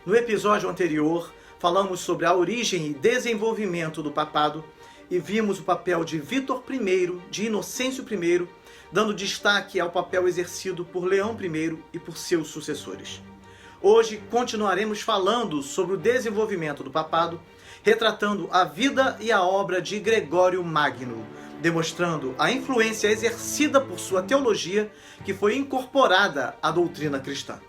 No episódio anterior, falamos sobre a origem e desenvolvimento do papado e vimos o papel de Vítor I, de Inocêncio I, dando destaque ao papel exercido por Leão I e por seus sucessores. Hoje continuaremos falando sobre o desenvolvimento do papado, retratando a vida e a obra de Gregório Magno, demonstrando a influência exercida por sua teologia que foi incorporada à doutrina cristã.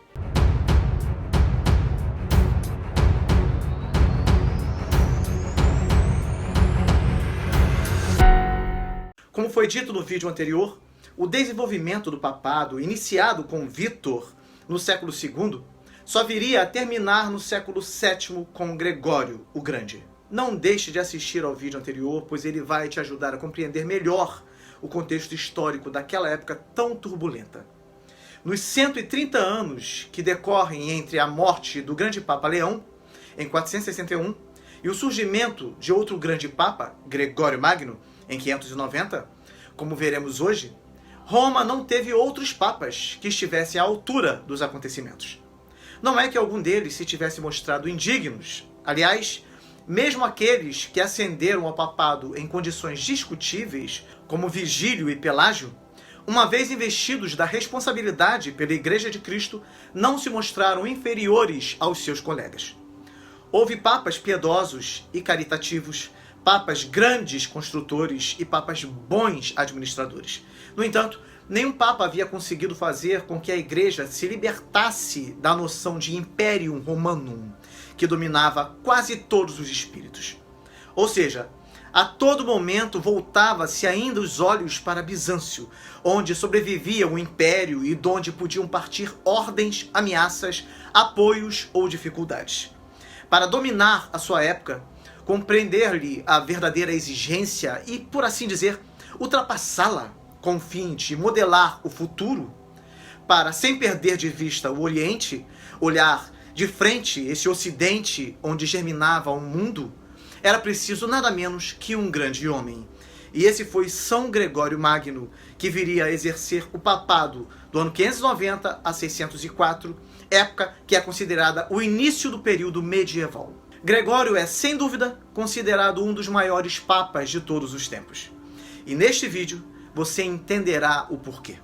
Como foi dito no vídeo anterior, o desenvolvimento do papado, iniciado com Vítor no século II, só viria a terminar no século VII com Gregório o Grande. Não deixe de assistir ao vídeo anterior, pois ele vai te ajudar a compreender melhor o contexto histórico daquela época tão turbulenta. Nos 130 anos que decorrem entre a morte do grande Papa Leão, em 461, e o surgimento de outro grande Papa, Gregório Magno, em 590, como veremos hoje, Roma não teve outros papas que estivessem à altura dos acontecimentos. Não é que algum deles se tivesse mostrado indignos. Aliás, mesmo aqueles que ascenderam ao papado em condições discutíveis, como Vigílio e Pelágio, uma vez investidos da responsabilidade pela Igreja de Cristo, não se mostraram inferiores aos seus colegas. Houve papas piedosos e caritativos, papas grandes construtores e papas bons administradores. No entanto, nenhum papa havia conseguido fazer com que a Igreja se libertasse da noção de Imperium Romanum, que dominava quase todos os espíritos. Ou seja, a todo momento voltava-se ainda os olhos para Bizâncio, onde sobrevivia o império e de onde podiam partir ordens, ameaças, apoios ou dificuldades. Para dominar a sua época, compreender-lhe a verdadeira exigência e, por assim dizer, ultrapassá-la com o fim de modelar o futuro, para, sem perder de vista o Oriente, olhar de frente esse Ocidente onde germinava o mundo, era preciso nada menos que um grande homem. E esse foi São Gregório Magno, que viria a exercer o papado do ano 590 a 604, época que é considerada o início do período medieval. Gregório é, sem dúvida, considerado um dos maiores papas de todos os tempos. E neste vídeo, você entenderá o porquê.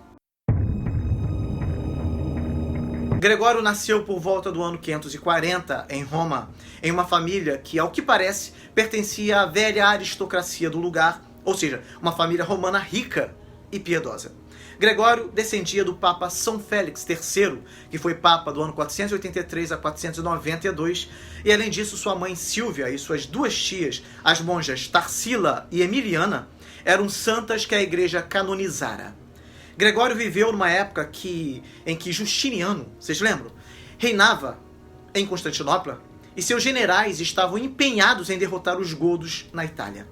Gregório nasceu por volta do ano 540, em Roma, em uma família que, ao que parece, pertencia à velha aristocracia do lugar, ou seja, uma família romana rica e piedosa. Gregório descendia do Papa São Félix III, que foi Papa do ano 483 a 492, e além disso sua mãe Sílvia e suas duas tias, as monjas Tarsila e Emiliana, eram santas que a Igreja canonizara. Gregório viveu numa época em que Justiniano, vocês lembram, reinava em Constantinopla e seus generais estavam empenhados em derrotar os godos na Itália.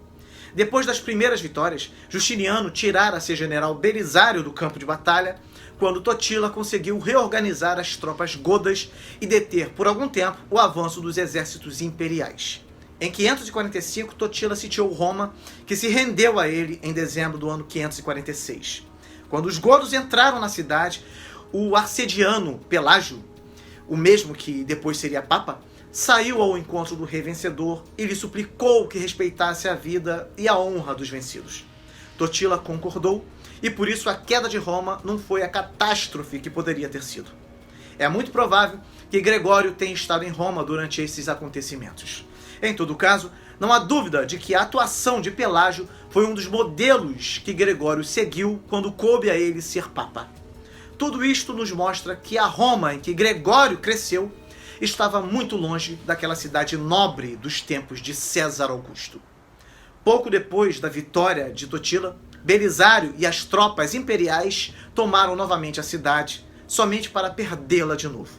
Depois das primeiras vitórias, Justiniano tirara seu general Belisário do campo de batalha, quando Totila conseguiu reorganizar as tropas godas e deter por algum tempo o avanço dos exércitos imperiais. Em 545, Totila sitiou Roma, que se rendeu a ele em dezembro do ano 546. Quando os godos entraram na cidade, o arcediano Pelágio, o mesmo que depois seria papa, saiu ao encontro do rei vencedor e lhe suplicou que respeitasse a vida e a honra dos vencidos. Totila concordou e por isso a queda de Roma não foi a catástrofe que poderia ter sido. É muito provável que Gregório tenha estado em Roma durante esses acontecimentos. Em todo caso, não há dúvida de que a atuação de Pelágio foi um dos modelos que Gregório seguiu quando coube a ele ser papa. Tudo isto nos mostra que a Roma em que Gregório cresceu estava muito longe daquela cidade nobre dos tempos de César Augusto. Pouco depois da vitória de Totila, Belisário e as tropas imperiais tomaram novamente a cidade, somente para perdê-la de novo.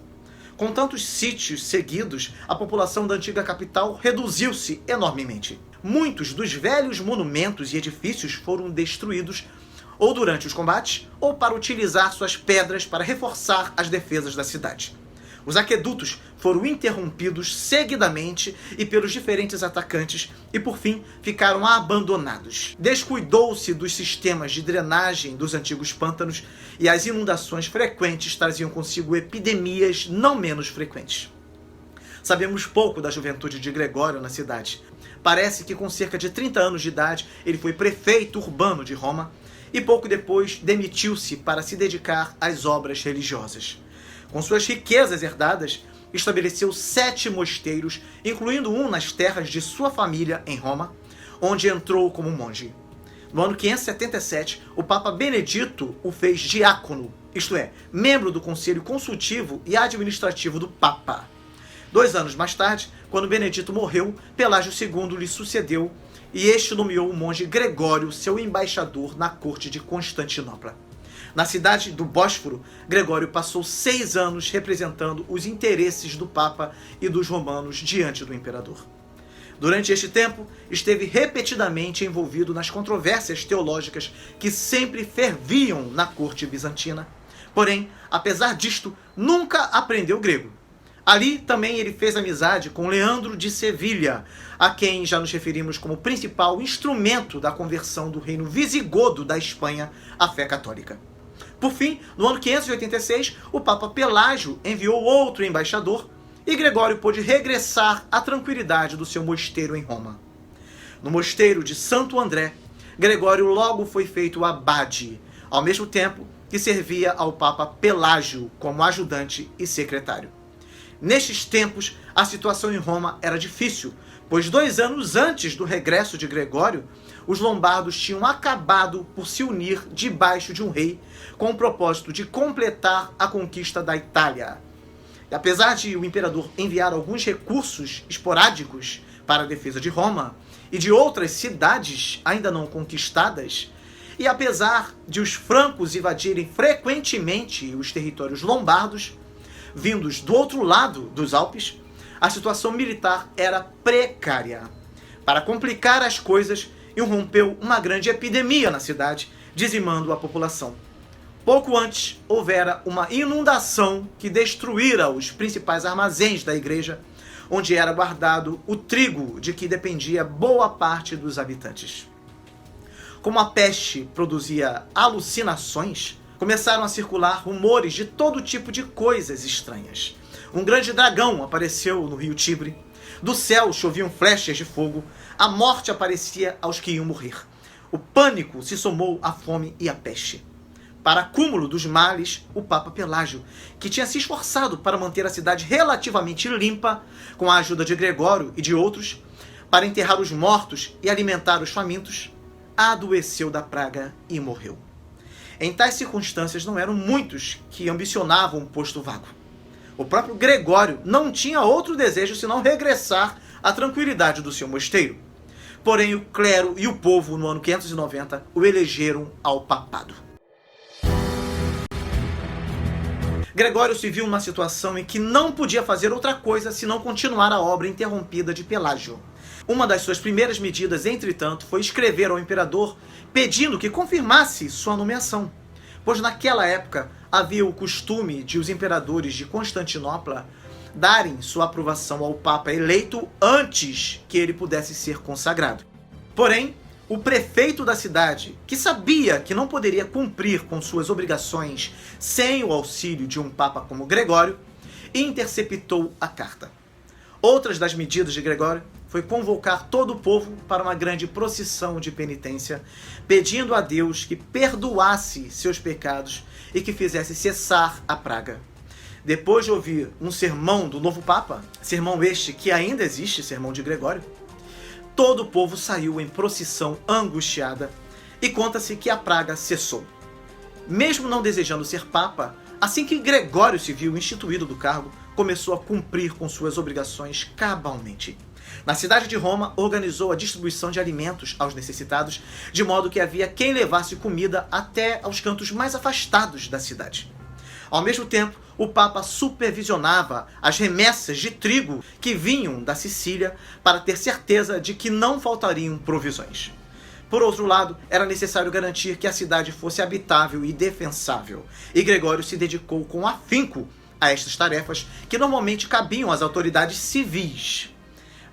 Com tantos sítios seguidos, a população da antiga capital reduziu-se enormemente. Muitos dos velhos monumentos e edifícios foram destruídos ou durante os combates, ou para utilizar suas pedras para reforçar as defesas da cidade. Os aquedutos foram interrompidos seguidamente e pelos diferentes atacantes e, por fim, ficaram abandonados. Descuidou-se dos sistemas de drenagem dos antigos pântanos e as inundações frequentes traziam consigo epidemias não menos frequentes. Sabemos pouco da juventude de Gregório na cidade. Parece que com cerca de 30 anos de idade ele foi prefeito urbano de Roma e pouco depois demitiu-se para se dedicar às obras religiosas. Com suas riquezas herdadas, estabeleceu 7 mosteiros, incluindo um nas terras de sua família em Roma, onde entrou como monge. No ano 577, o Papa Benedito o fez diácono, isto é, membro do Conselho Consultivo e Administrativo do Papa. 2 anos mais tarde, quando Benedito morreu, Pelágio II lhe sucedeu e este nomeou o monge Gregório seu embaixador na corte de Constantinopla. Na cidade do Bósforo, Gregório passou 6 anos representando os interesses do Papa e dos romanos diante do imperador. Durante este tempo, esteve repetidamente envolvido nas controvérsias teológicas que sempre ferviam na corte bizantina. Porém, apesar disto, nunca aprendeu grego. Ali também ele fez amizade com Leandro de Sevilha, a quem já nos referimos como principal instrumento da conversão do reino visigodo da Espanha à fé católica. Por fim, no ano 586, o Papa Pelágio enviou outro embaixador e Gregório pôde regressar à tranquilidade do seu mosteiro em Roma. No mosteiro de Santo André, Gregório logo foi feito abade, ao mesmo tempo que servia ao Papa Pelágio como ajudante e secretário. Nestes tempos, a situação em Roma era difícil, pois 2 anos antes do regresso de Gregório, os lombardos tinham acabado por se unir debaixo de um rei com o propósito de completar a conquista da Itália. E apesar de o imperador enviar alguns recursos esporádicos para a defesa de Roma e de outras cidades ainda não conquistadas, e apesar de os francos invadirem frequentemente os territórios lombardos, vindos do outro lado dos Alpes, a situação militar era precária. Para complicar as coisas, irrompeu uma grande epidemia na cidade, dizimando a população. Pouco antes, houvera uma inundação que destruíra os principais armazéns da igreja, onde era guardado o trigo de que dependia boa parte dos habitantes. Como a peste produzia alucinações, começaram a circular rumores de todo tipo de coisas estranhas. Um grande dragão apareceu no rio Tibre, do céu choviam flechas de fogo, a morte aparecia aos que iam morrer. O pânico se somou à fome e à peste. Para cúmulo dos males, o Papa Pelágio, que tinha se esforçado para manter a cidade relativamente limpa, com a ajuda de Gregório e de outros, para enterrar os mortos e alimentar os famintos, adoeceu da praga e morreu. Em tais circunstâncias, não eram muitos que ambicionavam um posto vago. O próprio Gregório não tinha outro desejo senão regressar à tranquilidade do seu mosteiro. Porém, o clero e o povo, no ano 590, o elegeram ao papado. Gregório se viu numa situação em que não podia fazer outra coisa senão continuar a obra interrompida de Pelágio. Uma das suas primeiras medidas, entretanto, foi escrever ao imperador pedindo que confirmasse sua nomeação, pois naquela época havia o costume de os imperadores de Constantinopla darem sua aprovação ao Papa eleito antes que ele pudesse ser consagrado. Porém, o prefeito da cidade, que sabia que não poderia cumprir com suas obrigações sem o auxílio de um Papa como Gregório, interceptou a carta. Outras das medidas de Gregório foi convocar todo o povo para uma grande procissão de penitência, pedindo a Deus que perdoasse seus pecados e que fizesse cessar a praga. Depois de ouvir um sermão do novo Papa, sermão este que ainda existe, sermão de Gregório, todo o povo saiu em procissão angustiada e conta-se que a praga cessou. Mesmo não desejando ser Papa, assim que Gregório se viu instituído do cargo, começou a cumprir com suas obrigações cabalmente. Na cidade de Roma, organizou a distribuição de alimentos aos necessitados, de modo que havia quem levasse comida até aos cantos mais afastados da cidade. Ao mesmo tempo, o Papa supervisionava as remessas de trigo que vinham da Sicília para ter certeza de que não faltariam provisões. Por outro lado, era necessário garantir que a cidade fosse habitável e defensável, e Gregório se dedicou com afinco a estas tarefas que normalmente cabiam às autoridades civis.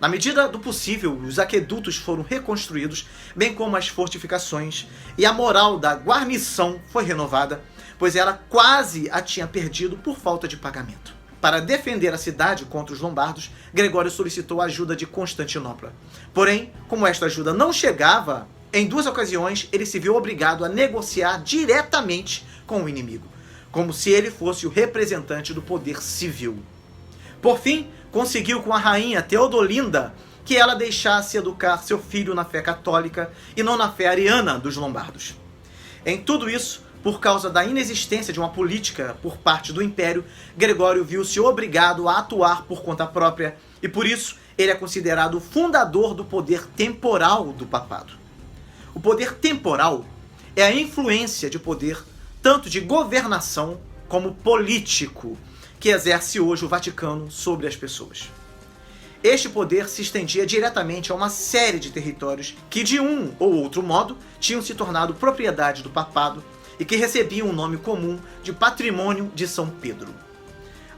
Na medida do possível, os aquedutos foram reconstruídos, bem como as fortificações, e a moral da guarnição foi renovada, pois ela quase a tinha perdido por falta de pagamento. Para defender a cidade contra os lombardos, Gregório solicitou a ajuda de Constantinopla. Porém, como esta ajuda não chegava, em 2 ocasiões ele se viu obrigado a negociar diretamente com o inimigo, como se ele fosse o representante do poder civil. Por fim, conseguiu com a rainha Teodolinda que ela deixasse educar seu filho na fé católica e não na fé ariana dos lombardos. Em tudo isso, por causa da inexistência de uma política por parte do Império, Gregório viu-se obrigado a atuar por conta própria e por isso ele é considerado o fundador do poder temporal do papado. O poder temporal é a influência de poder tanto de governação como político que exerce hoje o Vaticano sobre as pessoas. Este poder se estendia diretamente a uma série de territórios que de um ou outro modo tinham se tornado propriedade do papado e que recebiam o nome comum de Patrimônio de São Pedro.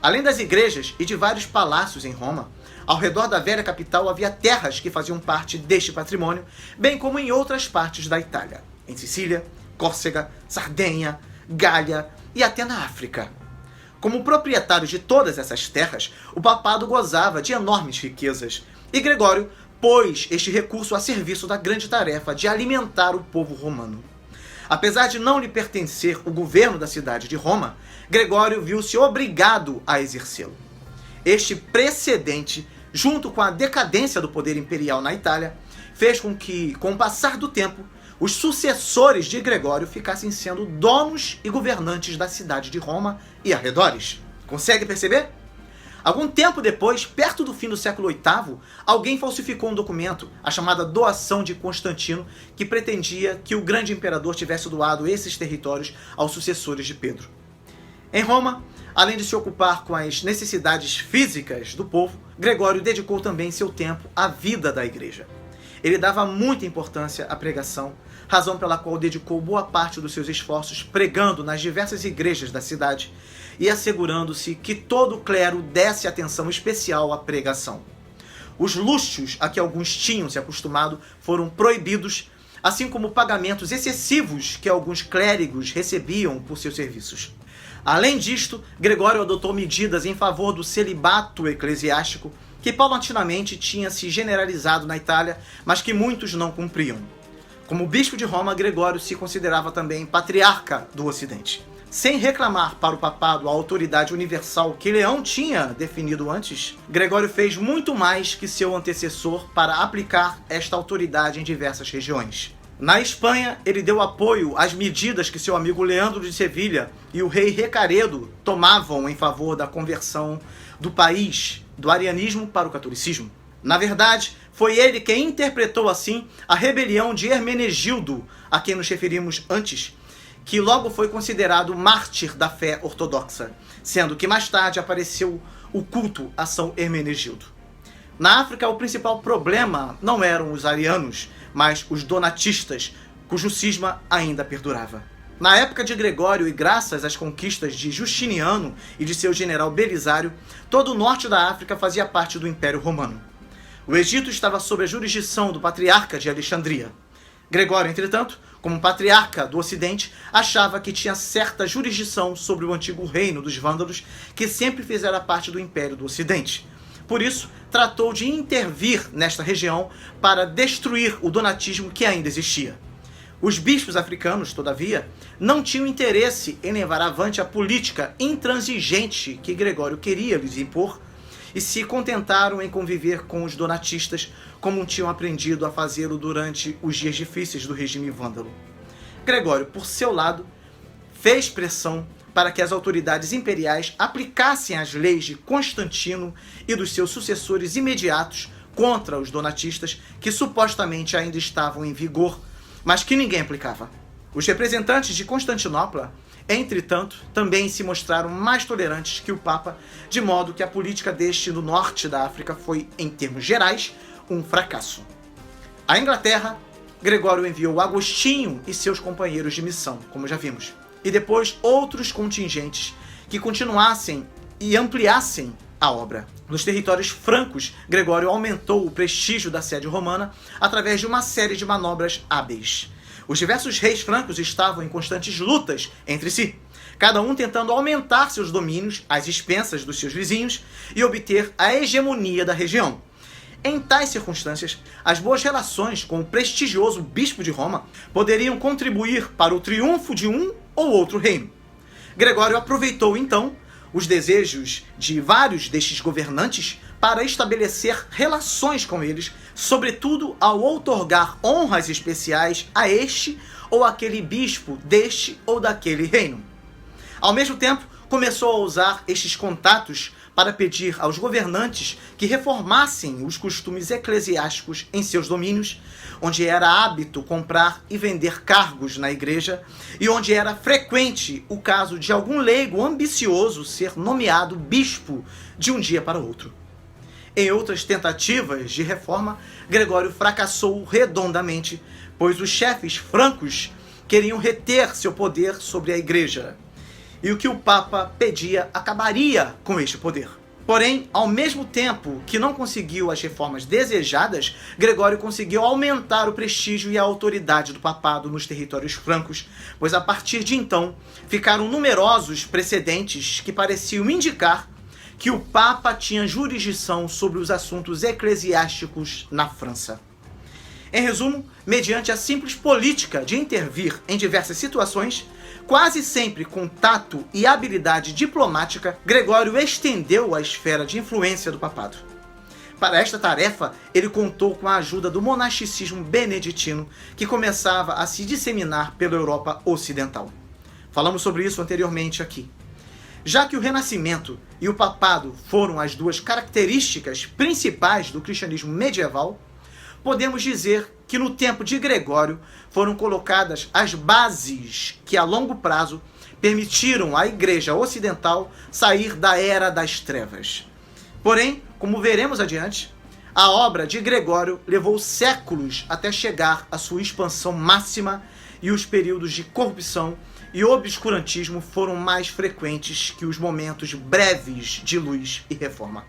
Além das igrejas e de vários palácios em Roma, ao redor da velha capital havia terras que faziam parte deste patrimônio, bem como em outras partes da Itália, em Sicília, Córcega, Sardenha, Gália e até na África. Como proprietário de todas essas terras, o papado gozava de enormes riquezas, e Gregório pôs este recurso a serviço da grande tarefa de alimentar o povo romano. Apesar de não lhe pertencer o governo da cidade de Roma, Gregório viu-se obrigado a exercê-lo. Este precedente, junto com a decadência do poder imperial na Itália, fez com que, com o passar do tempo, os sucessores de Gregório ficassem sendo donos e governantes da cidade de Roma e arredores. Consegue perceber? Algum tempo depois, perto do fim do século VIII, alguém falsificou um documento, a chamada Doação de Constantino, que pretendia que o grande imperador tivesse doado esses territórios aos sucessores de Pedro. Em Roma, além de se ocupar com as necessidades físicas do povo, Gregório dedicou também seu tempo à vida da igreja. Ele dava muita importância à pregação, razão pela qual dedicou boa parte dos seus esforços pregando nas diversas igrejas da cidade e assegurando-se que todo o clero desse atenção especial à pregação. Os luxos a que alguns tinham se acostumado foram proibidos, assim como pagamentos excessivos que alguns clérigos recebiam por seus serviços. Além disto, Gregório adotou medidas em favor do celibato eclesiástico, que paulatinamente tinha se generalizado na Itália, mas que muitos não cumpriam. Como bispo de Roma, Gregório se considerava também patriarca do Ocidente. Sem reclamar para o papado a autoridade universal que Leão tinha definido antes, Gregório fez muito mais que seu antecessor para aplicar esta autoridade em diversas regiões. Na Espanha, ele deu apoio às medidas que seu amigo Leandro de Sevilha e o rei Recaredo tomavam em favor da conversão do país do arianismo para o catolicismo. Na verdade, foi ele quem interpretou assim a rebelião de Hermenegildo, a quem nos referimos antes, que logo foi considerado mártir da fé ortodoxa, sendo que mais tarde apareceu o culto a São Hermenegildo. Na África, o principal problema não eram os arianos, mas os donatistas, cujo cisma ainda perdurava. Na época de Gregório e graças às conquistas de Justiniano e de seu general Belisário, todo o norte da África fazia parte do Império Romano. O Egito estava sob a jurisdição do patriarca de Alexandria. Gregório, entretanto, como patriarca do Ocidente, achava que tinha certa jurisdição sobre o antigo reino dos Vândalos, que sempre fizera parte do Império do Ocidente. Por isso, tratou de intervir nesta região para destruir o donatismo que ainda existia. Os bispos africanos, todavia, não tinham interesse em levar avante a política intransigente que Gregório queria lhes impor e se contentaram em conviver com os donatistas como tinham aprendido a fazê-lo durante os dias difíceis do regime vândalo. Gregório, por seu lado, fez pressão para que as autoridades imperiais aplicassem as leis de Constantino e dos seus sucessores imediatos contra os donatistas que supostamente ainda estavam em vigor, mas que ninguém aplicava. Os representantes de Constantinopla, entretanto, também se mostraram mais tolerantes que o Papa, de modo que a política deste no norte da África foi, em termos gerais, um fracasso. À Inglaterra, Gregório enviou Agostinho e seus companheiros de missão, como já vimos, e depois outros contingentes que continuassem e ampliassem a obra. Nos territórios francos, Gregório aumentou o prestígio da sede romana através de uma série de manobras hábeis. Os diversos reis francos estavam em constantes lutas entre si. cada um tentando aumentar seus domínios às expensas dos seus vizinhos e obter a hegemonia da região. Em tais circunstâncias, as boas relações com o prestigioso bispo de Roma poderiam contribuir para o triunfo de um ou outro reino. Gregório aproveitou, então, os desejos de vários destes governantes para estabelecer relações com eles, sobretudo ao outorgar honras especiais a este ou aquele bispo deste ou daquele reino. Ao mesmo tempo, começou a usar estes contatos para pedir aos governantes que reformassem os costumes eclesiásticos em seus domínios, onde era hábito comprar e vender cargos na igreja e onde era frequente o caso de algum leigo ambicioso ser nomeado bispo de um dia para outro. Em outras tentativas de reforma, Gregório fracassou redondamente, pois os chefes francos queriam reter seu poder sobre a igreja. E o que o Papa pedia acabaria com este poder. Porém, ao mesmo tempo que não conseguiu as reformas desejadas, Gregório conseguiu aumentar o prestígio e a autoridade do papado nos territórios francos, pois a partir de então ficaram numerosos precedentes que pareciam indicar que o Papa tinha jurisdição sobre os assuntos eclesiásticos na França. Em resumo, mediante a simples política de intervir em diversas situações, quase sempre com tato e habilidade diplomática, Gregório estendeu a esfera de influência do papado. Para esta tarefa, ele contou com a ajuda do monasticismo beneditino, que começava a se disseminar pela Europa Ocidental. Falamos sobre isso anteriormente aqui. Já que o Renascimento e o papado foram as duas características principais do cristianismo medieval, podemos dizer que no tempo de Gregório foram colocadas as bases que a longo prazo permitiram à Igreja Ocidental sair da Era das Trevas. Porém, como veremos adiante, a obra de Gregório levou séculos até chegar à sua expansão máxima e os períodos de corrupção e obscurantismo foram mais frequentes que os momentos breves de luz e reforma.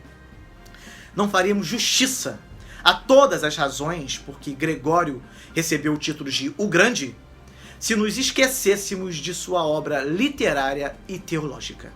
Não faríamos justiça a todas as razões por que Gregório recebeu o título de O Grande, se nos esquecêssemos de sua obra literária e teológica.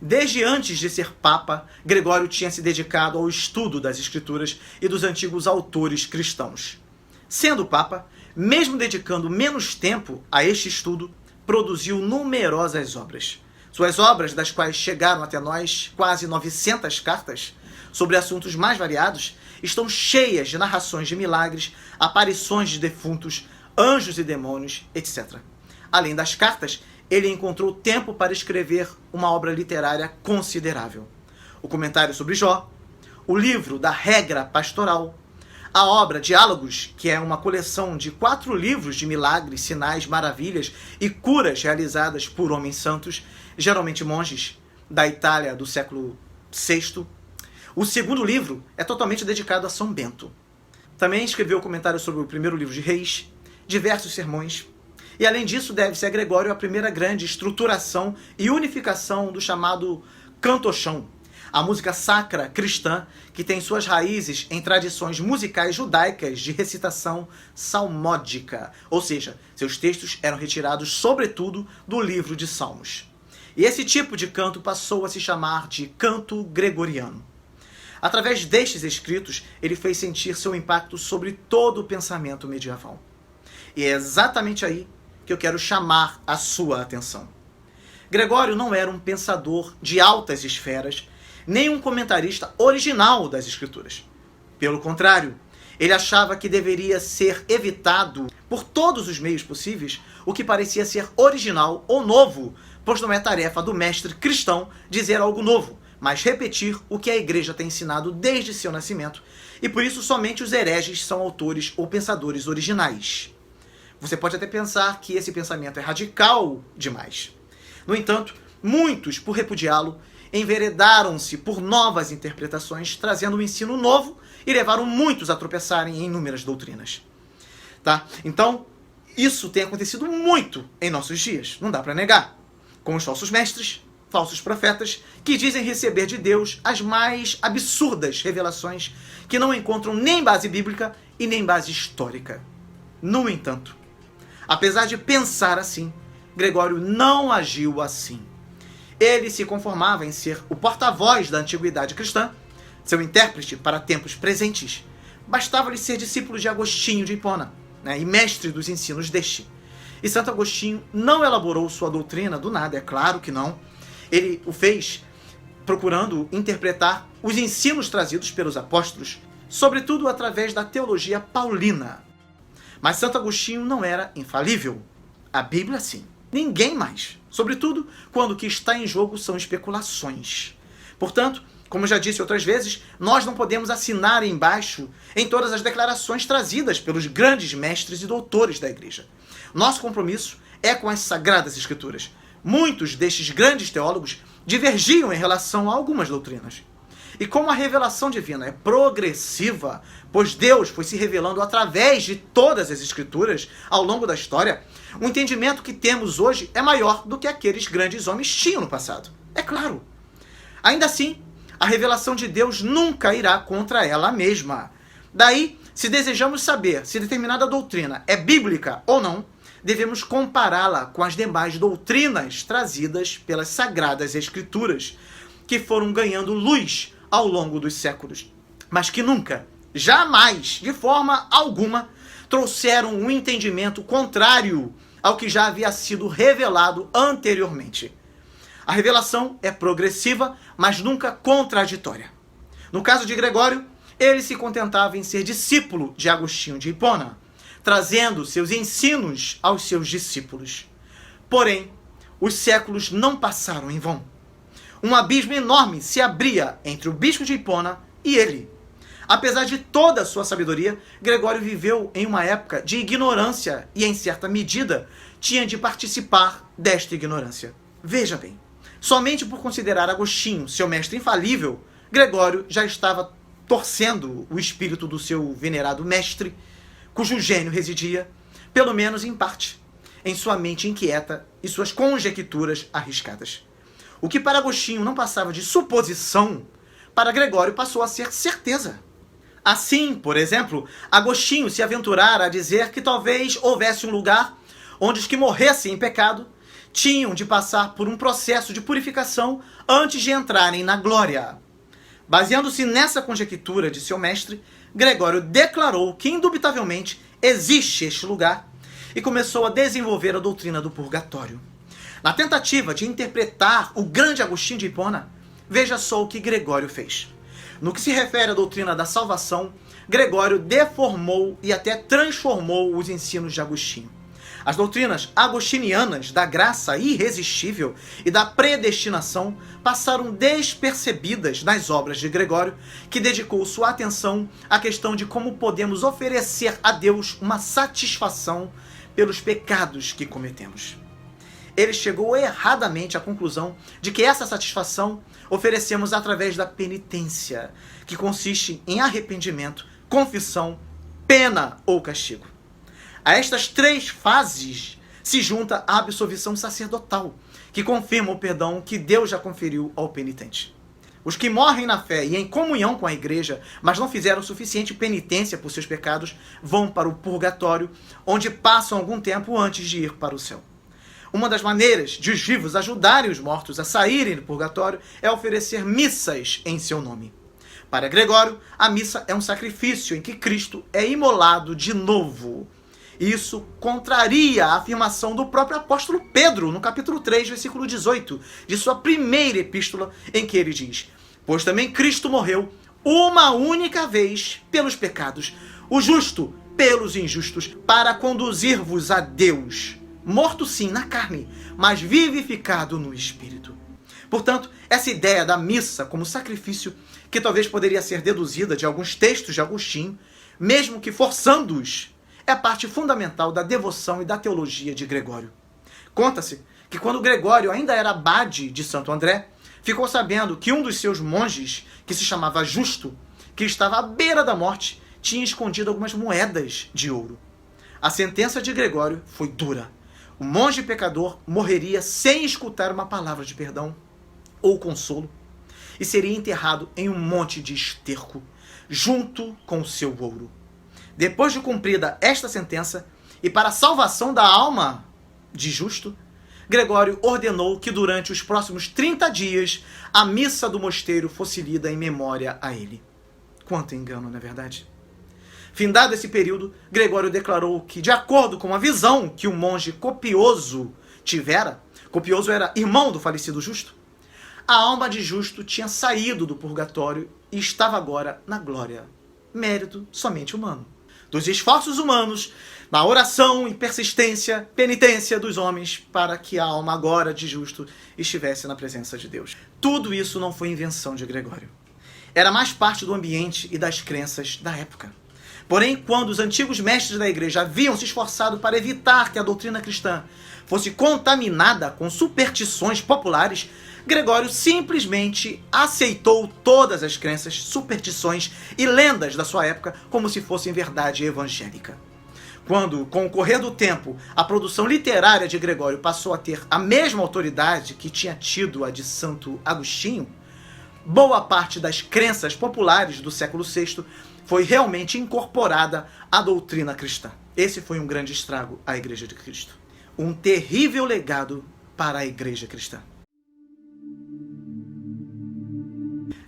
Desde antes de ser Papa, Gregório tinha se dedicado ao estudo das Escrituras e dos antigos autores cristãos. Sendo Papa, mesmo dedicando menos tempo a este estudo, produziu numerosas obras. Suas obras, das quais chegaram até nós quase 900 cartas, sobre assuntos mais variados, estão cheias de narrações de milagres, aparições de defuntos, anjos e demônios, etc. Além das cartas, ele encontrou tempo para escrever uma obra literária considerável. O comentário sobre Jó, o livro da Regra Pastoral, a obra Diálogos, que é uma coleção de 4 livros de milagres, sinais, maravilhas e curas realizadas por homens santos, geralmente monges, da Itália do século VI. O segundo livro é totalmente dedicado a São Bento. Também escreveu o comentário sobre o primeiro livro de Reis, diversos sermões, e além disso deve-se a Gregório a primeira grande estruturação e unificação do chamado cantochão, a música sacra cristã que tem suas raízes em tradições musicais judaicas de recitação salmódica, ou seja, seus textos eram retirados sobretudo do livro de Salmos. E esse tipo de canto passou a se chamar de canto gregoriano. Através destes escritos, ele fez sentir seu impacto sobre todo o pensamento medieval. E é exatamente aí que eu quero chamar a sua atenção. Gregório não era um pensador de altas esferas, nem um comentarista original das Escrituras. Pelo contrário, ele achava que deveria ser evitado por todos os meios possíveis o que parecia ser original ou novo, pois não é tarefa do mestre cristão dizer algo novo, mas repetir o que a igreja tem ensinado desde seu nascimento, e por isso somente os hereges são autores ou pensadores originais. Você pode até pensar que esse pensamento é radical demais. No entanto, muitos, por repudiá-lo, enveredaram-se por novas interpretações, trazendo um ensino novo e levaram muitos a tropeçarem em inúmeras doutrinas. Tá? Então, isso tem acontecido muito em nossos dias, não dá para negar. Com os falsos mestres, falsos profetas, que dizem receber de Deus as mais absurdas revelações que não encontram nem base bíblica e nem base histórica. No entanto, Apesar de pensar assim, Gregório não agiu assim. Ele se conformava em ser o porta-voz da antiguidade cristã, seu intérprete para tempos presentes. Bastava-lhe ser discípulo de Agostinho de Hipona, e mestre dos ensinos deste. E Santo Agostinho não elaborou sua doutrina do nada, é claro que não. Ele o fez procurando interpretar os ensinos trazidos pelos apóstolos, sobretudo através da teologia paulina. Mas Santo Agostinho não era infalível. A Bíblia sim. Ninguém mais. Sobretudo quando o que está em jogo são especulações. Portanto, como já disse outras vezes, nós não podemos assinar embaixo em todas as declarações trazidas pelos grandes mestres e doutores da Igreja. Nosso compromisso é com as Sagradas Escrituras. Muitos destes grandes teólogos divergiam em relação a algumas doutrinas. E como a revelação divina é progressiva, pois Deus foi se revelando através de todas as Escrituras ao longo da história, o entendimento que temos hoje é maior do que aqueles grandes homens tinham no passado. É claro. Ainda assim, a revelação de Deus nunca irá contra ela mesma. Daí, se desejamos saber se determinada doutrina é bíblica ou não, devemos compará-la com as demais doutrinas trazidas pelas Sagradas Escrituras, que foram ganhando luz ao longo dos séculos, mas que nunca, jamais, de forma alguma, trouxeram um entendimento contrário ao que já havia sido revelado anteriormente. A revelação é progressiva, mas nunca contraditória. No caso de Gregório, ele se contentava em ser discípulo de Agostinho de Hipona, trazendo seus ensinos aos seus discípulos. Porém, os séculos não passaram em vão. Um abismo enorme se abria entre o bispo de Hipona e ele. Apesar de toda a sua sabedoria, Gregório viveu em uma época de ignorância e, em certa medida, tinha de participar desta ignorância. Veja bem, somente por considerar Agostinho seu mestre infalível, Gregório já estava torcendo o espírito do seu venerado mestre, cujo gênio residia, pelo menos em parte, em sua mente inquieta e suas conjecturas arriscadas. O que para Agostinho não passava de suposição, para Gregório passou a ser certeza. Assim, por exemplo, Agostinho se aventurara a dizer que talvez houvesse um lugar onde os que morressem em pecado tinham de passar por um processo de purificação antes de entrarem na glória. Baseando-se nessa conjectura de seu mestre, Gregório declarou que indubitavelmente existe este lugar e começou a desenvolver a doutrina do purgatório. Na tentativa de interpretar o grande Agostinho de Hipona, veja só o que Gregório fez. No que se refere à doutrina da salvação, Gregório deformou e até transformou os ensinos de Agostinho. As doutrinas agostinianas da graça irresistível e da predestinação passaram despercebidas nas obras de Gregório, que dedicou sua atenção à questão de como podemos oferecer a Deus uma satisfação pelos pecados que cometemos. Ele chegou erradamente à conclusão de que essa satisfação oferecemos através da penitência, que consiste em arrependimento, confissão, pena ou castigo. A estas três fases se junta a absolvição sacerdotal, que confirma o perdão que Deus já conferiu ao penitente. Os que morrem na fé e em comunhão com a igreja, mas não fizeram suficiente penitência por seus pecados, vão para o purgatório, onde passam algum tempo antes de ir para o céu. Uma das maneiras de os vivos ajudarem os mortos a saírem do purgatório é oferecer missas em seu nome. Para Gregório, a missa é um sacrifício em que Cristo é imolado de novo. Isso contraria a afirmação do próprio apóstolo Pedro, no capítulo 3, versículo 18, de sua primeira epístola, em que ele diz: pois também Cristo morreu uma única vez pelos pecados, o justo pelos injustos, para conduzir-vos a Deus, morto sim na carne, mas vivificado no espírito. Portanto, essa ideia da missa como sacrifício, que talvez poderia ser deduzida de alguns textos de Agostinho, mesmo que forçando-os, é parte fundamental da devoção e da teologia de Gregório. Conta-se que quando Gregório ainda era abade de Santo André, ficou sabendo que um dos seus monges, que se chamava Justo, que estava à beira da morte, tinha escondido algumas moedas de ouro. A sentença de Gregório foi dura. O monge pecador morreria sem escutar uma palavra de perdão ou consolo e seria enterrado em um monte de esterco, junto com o seu ouro. Depois de cumprida esta sentença, E para a salvação da alma de justo, Gregório ordenou que durante os próximos 30 dias a missa do mosteiro fosse lida em memória a ele. Quanto engano, não é verdade? Findado esse período, Gregório declarou que, de acordo com a visão que o monge Copioso tivera, Copioso era irmão do falecido Justo, a alma de Justo tinha saído do purgatório e estava agora na glória. Mérito somente humano. Dos esforços humanos, na oração e persistência, penitência dos homens, para que a alma agora de Justo estivesse na presença de Deus. Tudo isso não foi invenção de Gregório. Era mais parte do ambiente e das crenças da época. Porém, quando os antigos mestres da igreja haviam se esforçado para evitar que a doutrina cristã fosse contaminada com superstições populares, Gregório simplesmente aceitou todas as crenças, superstições e lendas da sua época como se fossem verdade evangélica. Quando, com o correr do tempo, a produção literária de Gregório passou a ter a mesma autoridade que tinha tido a de Santo Agostinho, boa parte das crenças populares do século VI foi realmente incorporada à doutrina cristã. Esse foi um grande estrago à Igreja de Cristo. Um terrível legado para a Igreja cristã.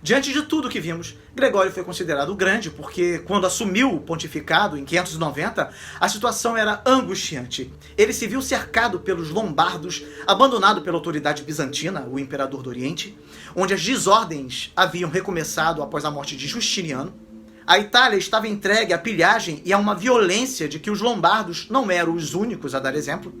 Diante de tudo que vimos, Gregório foi considerado grande porque, quando assumiu o pontificado em 590, a situação era angustiante. Ele se viu cercado pelos lombardos, abandonado pela autoridade bizantina, o imperador do Oriente, onde as desordens haviam recomeçado após a morte de Justiniano. A Itália estava entregue à pilhagem e a uma violência de que os lombardos não eram os únicos a dar exemplo.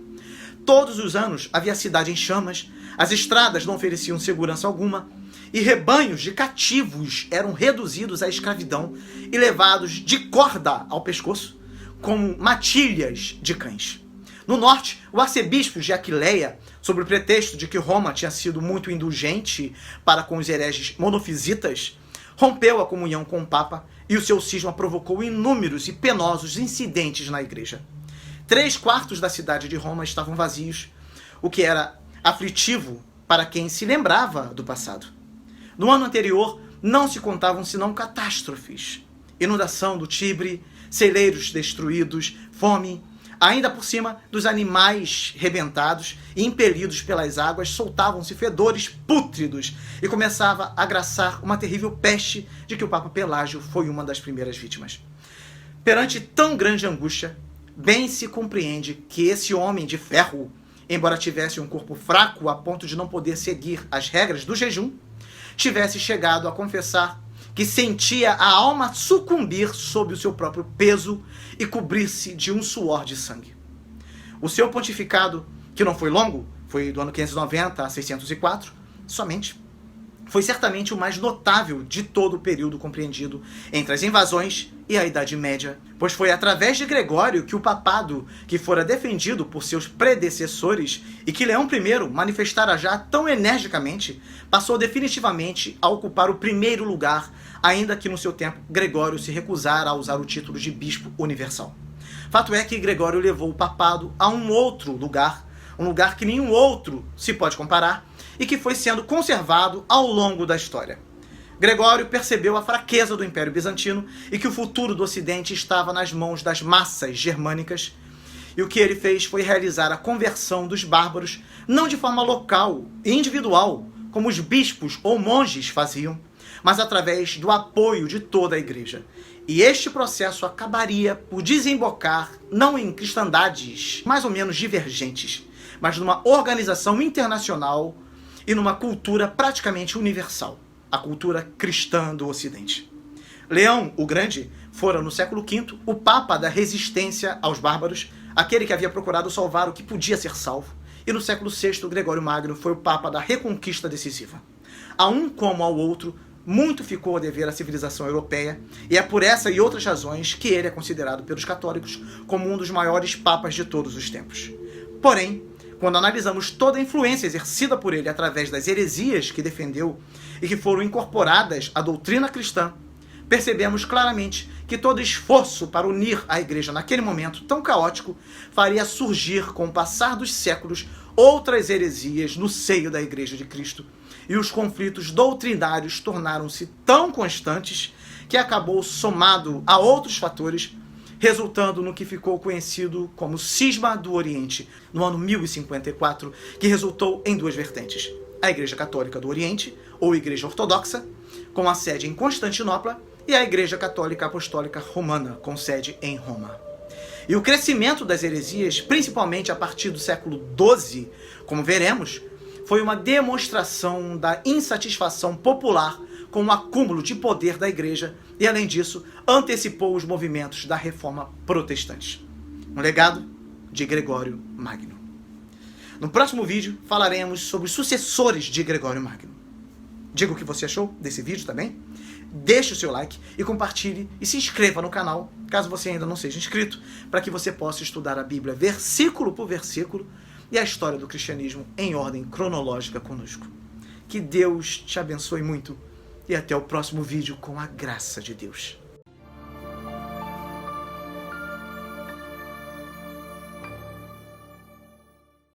Todos os anos havia a cidade em chamas, as estradas não ofereciam segurança alguma, e rebanhos de cativos eram reduzidos à escravidão e levados de corda ao pescoço, como matilhas de cães. No norte, o arcebispo de Aquileia, sob o pretexto de que Roma tinha sido muito indulgente para com os hereges monofisitas, rompeu a comunhão com o Papa e o seu cisma provocou inúmeros e penosos incidentes na igreja. 3/4 da cidade de Roma estavam vazios, o que era aflitivo para quem se lembrava do passado. No ano anterior, não se contavam senão catástrofes. Inundação do Tibre, celeiros destruídos, fome. Ainda por cima dos animais rebentados e impelidos pelas águas, soltavam-se fedores pútridos e começava a graçar uma terrível peste de que o Papa Pelágio foi uma das primeiras vítimas. Perante tão grande angústia, bem se compreende que esse homem de ferro, embora tivesse um corpo fraco a ponto de não poder seguir as regras do jejum, tivesse chegado a confessar que sentia a alma sucumbir sob o seu próprio peso e cobrir-se de um suor de sangue. O seu pontificado, que não foi longo, foi do ano 590 a 604, somente, foi certamente o mais notável de todo o período compreendido entre as invasões e a Idade Média, pois foi através de Gregório que o papado, que fora defendido por seus predecessores e que Leão I manifestara já tão energicamente, passou definitivamente a ocupar o primeiro lugar, ainda que no seu tempo Gregório se recusara a usar o título de bispo universal. Fato é que Gregório levou o papado a um outro lugar, um lugar que nenhum outro se pode comparar, e que foi sendo conservado ao longo da história. Gregório percebeu a fraqueza do Império Bizantino e que o futuro do Ocidente estava nas mãos das massas germânicas, e o que ele fez foi realizar a conversão dos bárbaros, não de forma local e individual, como os bispos ou monges faziam, mas através do apoio de toda a igreja. E este processo acabaria por desembocar não em cristandades mais ou menos divergentes, mas numa organização internacional e numa cultura praticamente universal, a cultura cristã do Ocidente. Leão o Grande fora, no século V, o papa da resistência aos bárbaros, aquele que havia procurado salvar o que podia ser salvo, e no século VI, Gregório Magno foi o papa da reconquista decisiva. A um como ao outro, muito ficou a dever à civilização europeia, e é por essa e outras razões que ele é considerado pelos católicos como um dos maiores papas de todos os tempos. Porém, quando analisamos toda a influência exercida por ele através das heresias que defendeu e que foram incorporadas à doutrina cristã, percebemos claramente que todo esforço para unir a igreja naquele momento tão caótico faria surgir, com o passar dos séculos, outras heresias no seio da Igreja de Cristo, e os conflitos doutrinários tornaram-se tão constantes que acabou, somado a outros fatores, resultando no que ficou conhecido como Cisma do Oriente, no ano 1054, que resultou em duas vertentes: a Igreja Católica do Oriente, ou Igreja Ortodoxa, com a sede em Constantinopla, e a Igreja Católica Apostólica Romana, com sede em Roma. E o crescimento das heresias, principalmente a partir do século XII, como veremos, foi uma demonstração da insatisfação popular com o acúmulo de poder da Igreja e, além disso, antecipou os movimentos da Reforma Protestante. Um legado de Gregório Magno. No próximo vídeo falaremos sobre os sucessores de Gregório Magno. Diga o que você achou desse vídeo também. Deixe o seu like e compartilhe e se inscreva no canal, caso você ainda não seja inscrito, para que você possa estudar a Bíblia versículo por versículo e a história do cristianismo em ordem cronológica conosco. Que Deus te abençoe muito e até o próximo vídeo com a graça de Deus.